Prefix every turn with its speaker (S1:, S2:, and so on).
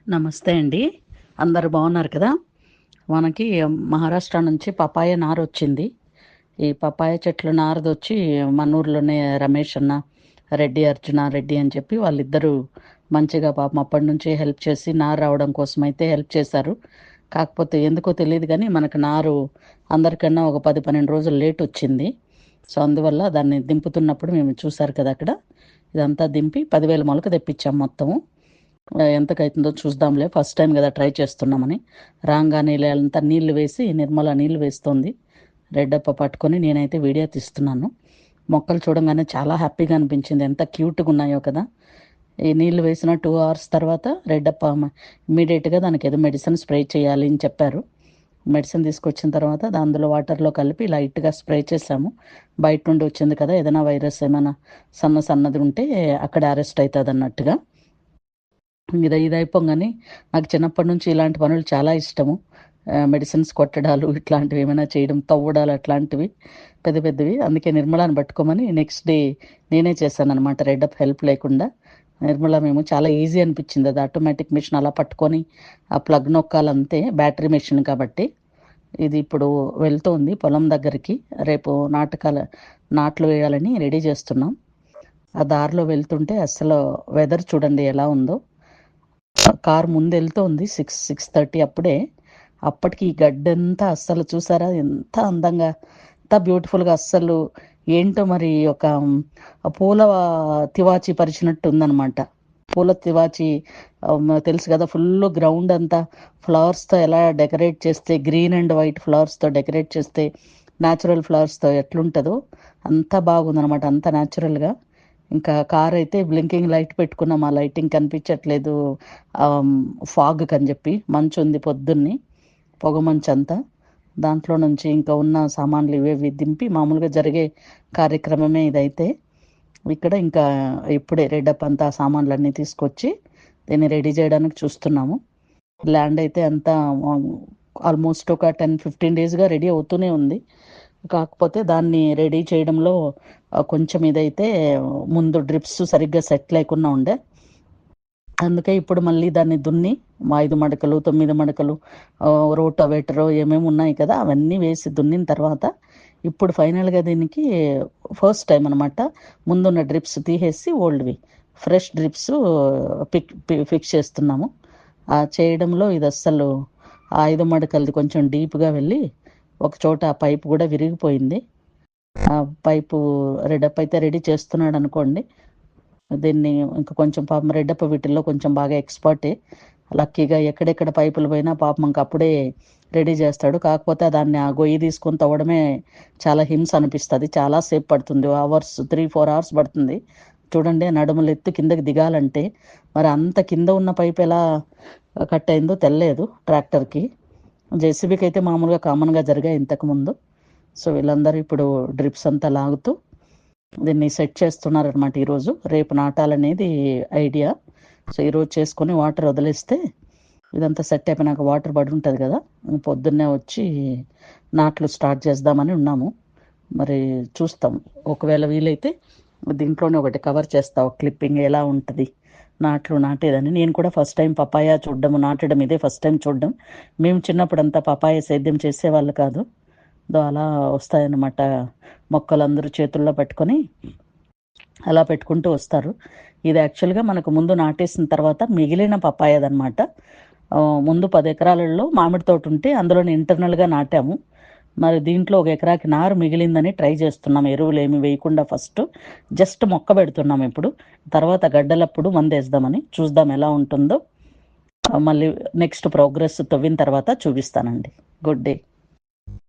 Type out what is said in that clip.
S1: నమస్తే అండి. అందరూ బాగున్నారు కదా? మనకి మహారాష్ట్ర నుంచి పపాయ నారు వచ్చింది. ఈ పపాయ చెట్లు నారదొచ్చి మన ఊర్లోనే రమేష్ అన్న, రెడ్డి అర్జున రెడ్డి అని చెప్పి వాళ్ళిద్దరూ మంచిగా పాపం అప్పటి నుంచి హెల్ప్ చేసి నారు రావడం కోసం అయితే హెల్ప్ చేశారు. కాకపోతే ఎందుకో తెలీదు కానీ మనకు నారు అందరికన్నా ఒక 10, 12 రోజులు లేట్ వచ్చింది. సో అందువల్ల దాన్ని దింపుతున్నప్పుడు మేము చూసారు కదా అక్కడ, ఇదంతా దింపి 10,000 మొలక తెప్పించాం మొత్తము. ఎంతకైతుందో చూద్దాంలే, ఫస్ట్ టైం కదా ట్రై చేస్తున్నామని. రాంగానే అంతా నీళ్లు వేసి నిర్మల నీళ్లు వేస్తోంది. రెడ్డప్ప పట్టుకొని నేనైతే వీడియో తీస్తున్నాను. మొక్కలు చూడంగానే చాలా హ్యాపీగా అనిపించింది, ఎంత క్యూట్గా ఉన్నాయో కదా. ఈ నీళ్లు వేసిన 2 hours తర్వాత రెడ్డప్ప ఇమ్మీడియట్గా దానికి ఏదో మెడిసిన్ స్ప్రే చేయాలి అని చెప్పారు. మెడిసిన్ తీసుకొచ్చిన తర్వాత అందులో వాటర్లో కలిపి లైట్గా స్ప్రే చేసాము. బయట నుండి వచ్చింది కదా, ఏదైనా వైరస్ ఏమైనా సన్నది ఉంటే అక్కడ అరెస్ట్ అవుతుంది అన్నట్టుగా. ఇది అయిపోగానే నాకు చిన్నప్పటి నుంచి ఇలాంటి పనులు చాలా ఇష్టము. మెడిసిన్స్ కొట్టడాలు ఇట్లాంటివి ఏమైనా చేయడం, తవ్వడాలు అట్లాంటివి పెద్దవి. అందుకే నిర్మలాని పట్టుకోమని నెక్స్ట్ డే నేనే చేశానన్నమాట, రెడ్డప్ హెల్ప్ లేకుండా. నిర్మల మేము చాలా ఈజీ అనిపించింది, అది ఆటోమేటిక్ మిషన్ అలా పట్టుకొని ఆ ప్లగ్ నొక్కాలంతే, బ్యాటరీ మిషన్ కాబట్టి. ఇది ఇప్పుడు వెళ్తోంది పొలం దగ్గరికి. రేపు నాట్లు వేయాలని రెడీ చేస్తున్నాం. ఆ దారిలో వెళ్తుంటే అసలు వెదర్ చూడండి ఎలా ఉందో. కారు ముందు వెళ్తోంది 6:30 అప్పుడే. అప్పటికి ఈ గడ్డంతా అస్సలు చూసారా ఎంత అందంగా, ఎంత బ్యూటిఫుల్గా. అస్సలు ఏంటో మరి ఒక పూల తివాచి పరిచినట్టు ఉందన్నమాట. పూల తివాచి తెలుసు కదా, ఫుల్ గ్రౌండ్ అంతా ఫ్లవర్స్తో ఎలా డెకరేట్ చేస్తే, గ్రీన్ అండ్ వైట్ ఫ్లవర్స్తో డెకరేట్ చేస్తే, న్యాచురల్ ఫ్లవర్స్తో ఎట్లుంటుందో అంతా బాగుందన్నమాట, అంత న్యాచురల్గా. ఇంకా కార్ అయితే బ్లింకింగ్ లైట్ పెట్టుకున్నాం, ఆ లైటింగ్ కనిపించట్లేదు ఫాగ్ అని చెప్పి. మంచు ఉంది పొద్దున్నే, పొగ మంచు అంతా. దాంట్లో నుంచి ఇంకా ఉన్న సామాన్లు ఇవేవి దింపి మామూలుగా జరిగే కార్యక్రమమే ఇదైతే. ఇక్కడ ఇంకా ఇప్పుడే రెడప్ అంతా సామాన్లన్నీ తీసుకొచ్చి దీన్ని రెడీ చేయడానికి చూస్తున్నాము. ల్యాండ్ అయితే అంతా ఆల్మోస్ట్ ఒక 10-15 డేస్గా రెడీ అవుతూనే ఉంది. కాకపోతే దాన్ని రెడీ చేయడంలో కొంచెం ఇదైతే ముందు డ్రిప్స్ సరిగ్గా సెట్ లేకుండా ఉండే. అందుకే ఇప్పుడు మళ్ళీ దాన్ని దున్ని 5 మడకలు 9 మడకలు రోటోవేటరు ఏమేమి ఉన్నాయి కదా, అవన్నీ వేసి దున్నిన తర్వాత ఇప్పుడు ఫైనల్గా దీనికి ఫస్ట్ టైం అనమాట ముందున్న డ్రిప్స్ తీసేసి ఓల్డ్వి ఫ్రెష్ డ్రిప్స్ ఫిక్స్ చేస్తున్నాము. ఆ చేయడంలో ఇది అస్సలు 5 మడకలది కొంచెం డీప్గా వెళ్ళి ఒక చోట ఆ పైపు కూడా విరిగిపోయింది. ఆ పైపు రెడప్ అయితే రెడీ చేస్తున్నాడు అనుకోండి. దీన్ని ఇంకా కొంచెం పాపం రెడ్డప్ప వీటిల్లో కొంచెం బాగా ఎక్స్పర్టే. లక్కీగా ఎక్కడెక్కడ పైపులు పోయినా పాపం ఇంక అప్పుడే రెడీ చేస్తాడు. కాకపోతే దాన్ని ఆ గొయ్యి తీసుకొని తవ్వడమే చాలా హింస అనిపిస్తుంది, చాలాసేపు పడుతుంది, 3-4 hours పడుతుంది. చూడండి నడుములు ఎత్తు కిందకి దిగాలంటే. మరి అంత కింద ఉన్న పైపు ఎలా కట్ అయిందో తెలియదు ట్రాక్టర్కి. జేసీబీకి అయితే మామూలుగా కామన్గా జరిగాయి ఇంతకుముందు. సో వీళ్ళందరూ ఇప్పుడు డ్రిప్స్ అంతా లాగుతూ దీన్ని సెట్ చేస్తున్నారనమాట. ఈరోజు రేపు నాటాలనేది ఐడియా. సో ఈరోజు చేసుకొని వాటర్ వదిలేస్తే ఇదంతా సెట్ అయిపోయినాక వాటర్ పడి ఉంటుంది కదా, పొద్దున్నే వచ్చి నాట్లు స్టార్ట్ చేద్దామని ఉన్నాము. మరి చూస్తాం, ఒకవేళ వీలైతే దీంట్లోనే ఒకటి కవర్ చేస్తా, ఒక క్లిప్పింగ్ ఎలా ఉంటుంది నాట్లు నాటేదని. నేను కూడా ఫస్ట్ టైం పపాయ చూడడం, నాటడం ఇదే ఫస్ట్ టైం చూడడం. మేము చిన్నప్పుడు అంతా పపాయ సేద్యం చేసేవాళ్ళు కాదు. అలా వస్తాయన్నమాట మొక్కలు, అందరూ చేతుల్లో పెట్టుకొని అలా పెట్టుకుంటూ వస్తారు. ఇది యాక్చువల్గా మనకు ముందు నాటేసిన తర్వాత మిగిలిన పపాయదనమాట. ముందు 10 ఎకరాలలో మామిడి తోట ఉంటే అందులోనే ఇంటర్నల్గా నాటాము. మరి దీంట్లో 1 ఎకరాకి నారు మిగిలిందని ట్రై చేస్తున్నాం, ఎరువులు ఏమి వేయకుండా. ఫస్ట్ జస్ట్ మొక్క పెడుతున్నాం, ఇప్పుడు తర్వాత గడ్డలప్పుడు మందేద్దామని. చూద్దాం ఎలా ఉంటుందో. మళ్ళీ నెక్స్ట్ ప్రోగ్రెస్ తవ్విన తర్వాత చూపిస్తానండి. Good day.